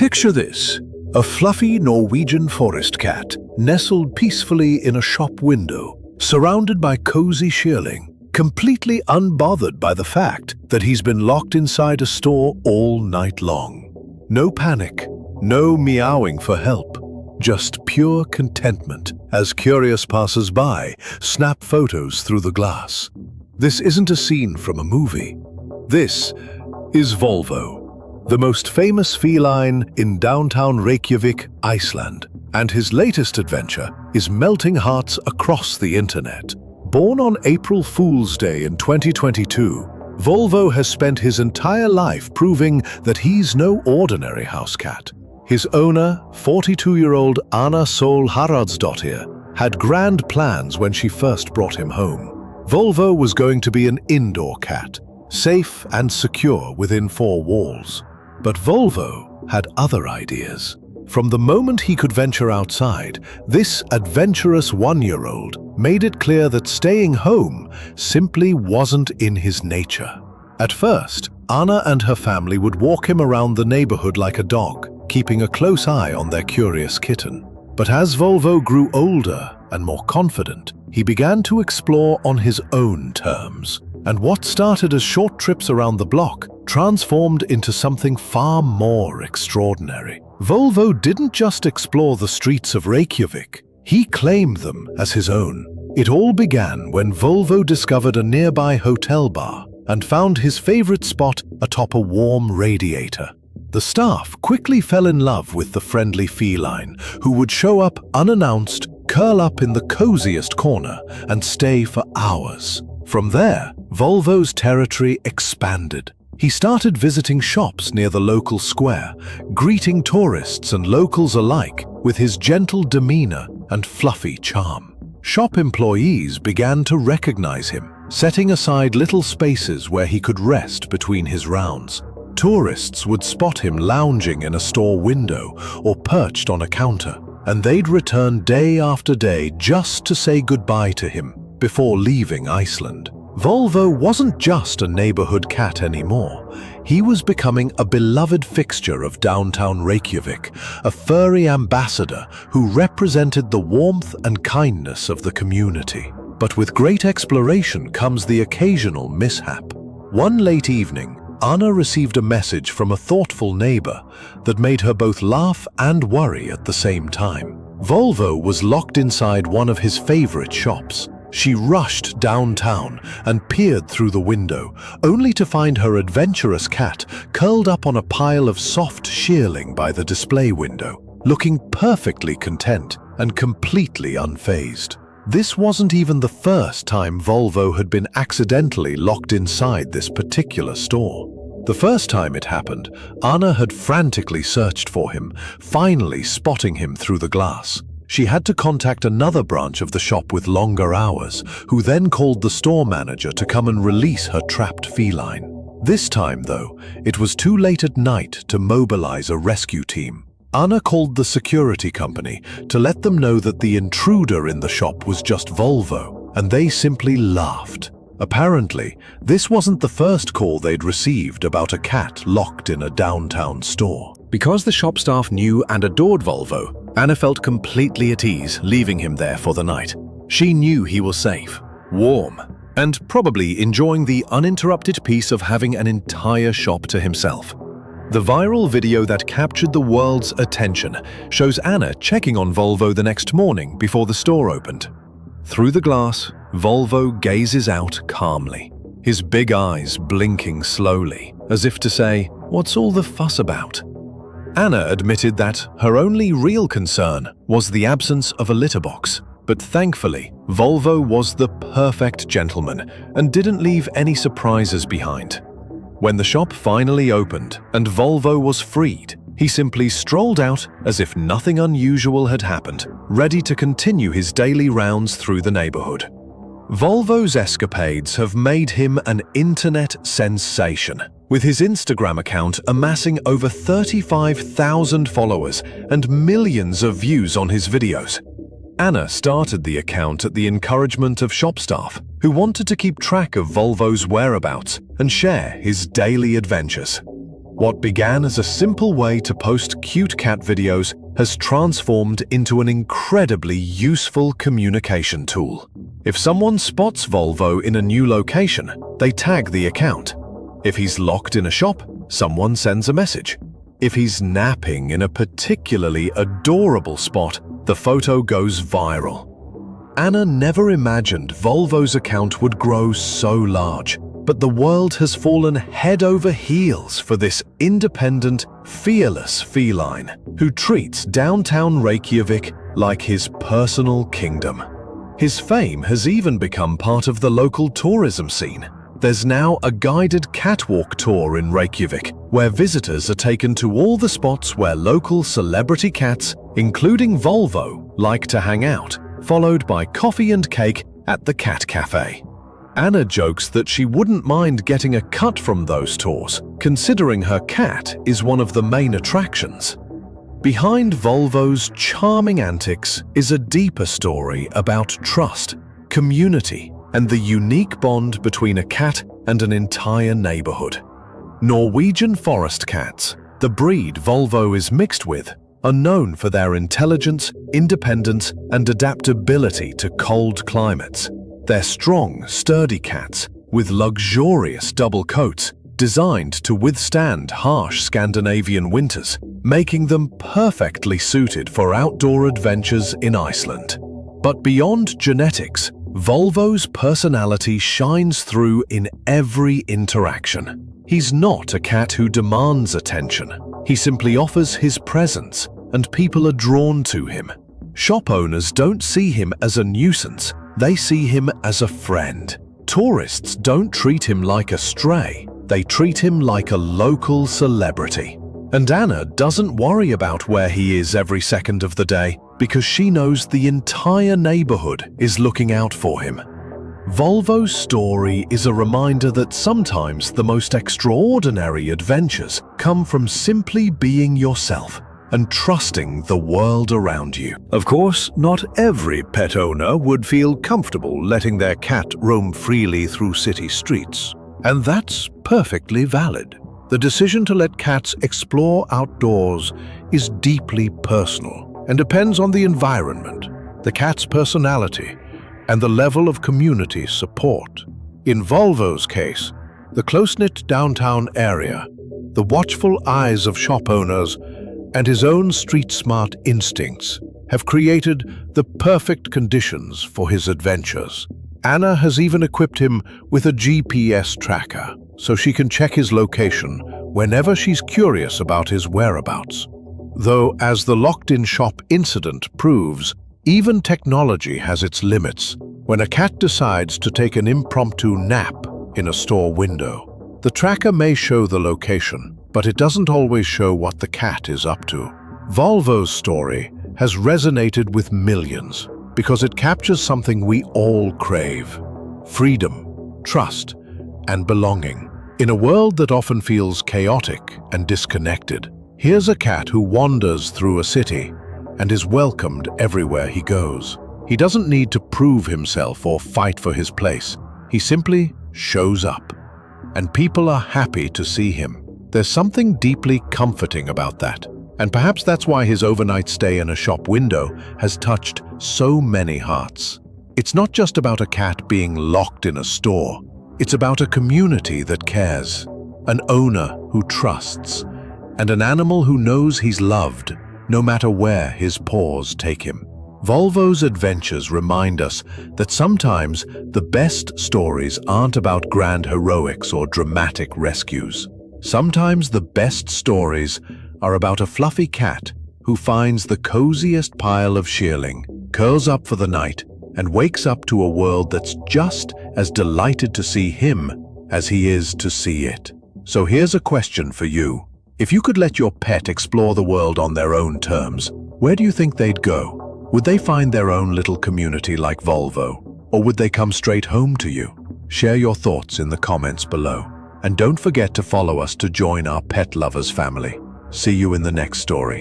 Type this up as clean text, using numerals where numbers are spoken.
Picture this, a fluffy Norwegian forest cat nestled peacefully in a shop window, surrounded by cozy shearling, completely unbothered by the fact that he's been locked inside a store all night long. No panic, no meowing for help, just pure contentment as curious passers-by snap photos through the glass. This isn't a scene from a movie. This is Volvo, the most famous feline in downtown Reykjavik, Iceland, and his latest adventure is melting hearts across the internet. Born on April Fool's Day in 2022, Volvo has spent his entire life proving that he's no ordinary house cat. His owner, 42-year-old Anna Sol Haraldsdottir, had grand plans when she first brought him home. Volvo was going to be an indoor cat, safe and secure within four walls. But Volvo had other ideas. From the moment he could venture outside, this adventurous one-year-old made it clear that staying home simply wasn't in his nature. At first, Anna and her family would walk him around the neighborhood like a dog, keeping a close eye on their curious kitten. But as Volvo grew older and more confident, he began to explore on his own terms. And what started as short trips around the block transformed into something far more extraordinary. Volvo didn't just explore the streets of Reykjavik, he claimed them as his own. It all began when Volvo discovered a nearby hotel bar and found his favorite spot atop a warm radiator. The staff quickly fell in love with the friendly feline, who would show up unannounced, curl up in the coziest corner, and stay for hours. From there, Volvo's territory expanded. He started visiting shops near the local square, greeting tourists and locals alike with his gentle demeanor and fluffy charm. Shop employees began to recognize him, setting aside little spaces where he could rest between his rounds. Tourists would spot him lounging in a store window or perched on a counter, and they'd return day after day just to say goodbye to him before leaving Iceland. Volvo wasn't just a neighborhood cat anymore. He was becoming a beloved fixture of downtown Reykjavik, a furry ambassador who represented the warmth and kindness of the community. But with great exploration comes the occasional mishap. One late evening, Anna received a message from a thoughtful neighbor that made her both laugh and worry at the same time. Volvo was locked inside one of his favorite shops. She rushed downtown and peered through the window, only to find her adventurous cat curled up on a pile of soft shearling by the display window, looking perfectly content and completely unfazed. This wasn't even the first time Volvo had been accidentally locked inside this particular store. The first time it happened, Anna had frantically searched for him, finally spotting him through the glass. She had to contact another branch of the shop with longer hours, who then called the store manager to come and release her trapped feline. This time, though, it was too late at night to mobilize a rescue team. Anna called the security company to let them know that the intruder in the shop was just Volvo, and they simply laughed. Apparently, this wasn't the first call they'd received about a cat locked in a downtown store. Because the shop staff knew and adored Volvo, Anna felt completely at ease leaving him there for the night. She knew he was safe, warm, and probably enjoying the uninterrupted peace of having an entire shop to himself. The viral video that captured the world's attention shows Anna checking on Volvo the next morning before the store opened. Through the glass, Volvo gazes out calmly, his big eyes blinking slowly, as if to say, "What's all the fuss about?" Anna admitted that her only real concern was the absence of a litter box, but thankfully, Volvo was the perfect gentleman and didn't leave any surprises behind. When the shop finally opened and Volvo was freed, he simply strolled out as if nothing unusual had happened, ready to continue his daily rounds through the neighborhood. Volvo's escapades have made him an internet sensation, with his Instagram account amassing over 35,000 followers and millions of views on his videos. Anna started the account at the encouragement of shop staff, who wanted to keep track of Volvo's whereabouts and share his daily adventures. What began as a simple way to post cute cat videos has transformed into an incredibly useful communication tool. If someone spots Volvo in a new location, they tag the account. If he's locked in a shop, someone sends a message. If he's napping in a particularly adorable spot, the photo goes viral. Anna never imagined Volvo's account would grow so large, but the world has fallen head over heels for this independent, fearless feline who treats downtown Reykjavik like his personal kingdom. His fame has even become part of the local tourism scene. There's now a guided catwalk tour in Reykjavik, where visitors are taken to all the spots where local celebrity cats, including Volvo, like to hang out, followed by coffee and cake at the cat cafe. Anna jokes that she wouldn't mind getting a cut from those tours, considering her cat is one of the main attractions. Behind Volvo's charming antics is a deeper story about trust, community, and the unique bond between a cat and an entire neighborhood. Norwegian forest cats, the breed Volvo is mixed with, are known for their intelligence, independence, and adaptability to cold climates. They're strong, sturdy cats with luxurious double coats designed to withstand harsh Scandinavian winters, making them perfectly suited for outdoor adventures in Iceland. But beyond genetics, Volvo's personality shines through in every interaction. He's not a cat who demands attention. He simply offers his presence, and people are drawn to him. Shop owners don't see him as a nuisance, they see him as a friend. Tourists don't treat him like a stray, they treat him like a local celebrity. And Anna doesn't worry about where he is every second of the day because she knows the entire neighborhood is looking out for him. Volvo's story is a reminder that sometimes the most extraordinary adventures come from simply being yourself and trusting the world around you. Of course, not every pet owner would feel comfortable letting their cat roam freely through city streets, and that's perfectly valid. The decision to let cats explore outdoors is deeply personal and depends on the environment, the cat's personality, and the level of community support. In Volvo's case, the close-knit downtown area, the watchful eyes of shop owners, and his own street-smart instincts have created the perfect conditions for his adventures. Anna has even equipped him with a GPS tracker so she can check his location whenever she's curious about his whereabouts. Though, as the locked-in shop incident proves, even technology has its limits. When a cat decides to take an impromptu nap in a store window, the tracker may show the location, but it doesn't always show what the cat is up to. Volvo's story has resonated with millions because it captures something we all crave: freedom, trust, and belonging. In a world that often feels chaotic and disconnected, here's a cat who wanders through a city and is welcomed everywhere he goes. He doesn't need to prove himself or fight for his place. He simply shows up, and people are happy to see him. There's something deeply comforting about that, and perhaps that's why his overnight stay in a shop window has touched so many hearts. It's not just about a cat being locked in a store. It's about a community that cares, an owner who trusts, and an animal who knows he's loved, no matter where his paws take him. Volvo's adventures remind us that sometimes the best stories aren't about grand heroics or dramatic rescues. Sometimes the best stories are about a fluffy cat who finds the coziest pile of shearling, curls up for the night, and wakes up to a world that's just as delighted to see him as he is to see it. So here's a question for you. If you could let your pet explore the world on their own terms, where do you think they'd go? Would they find their own little community like Volvo, or would they come straight home to you? Share your thoughts in the comments below. And don't forget to follow us to join our pet lovers family. See you in the next story.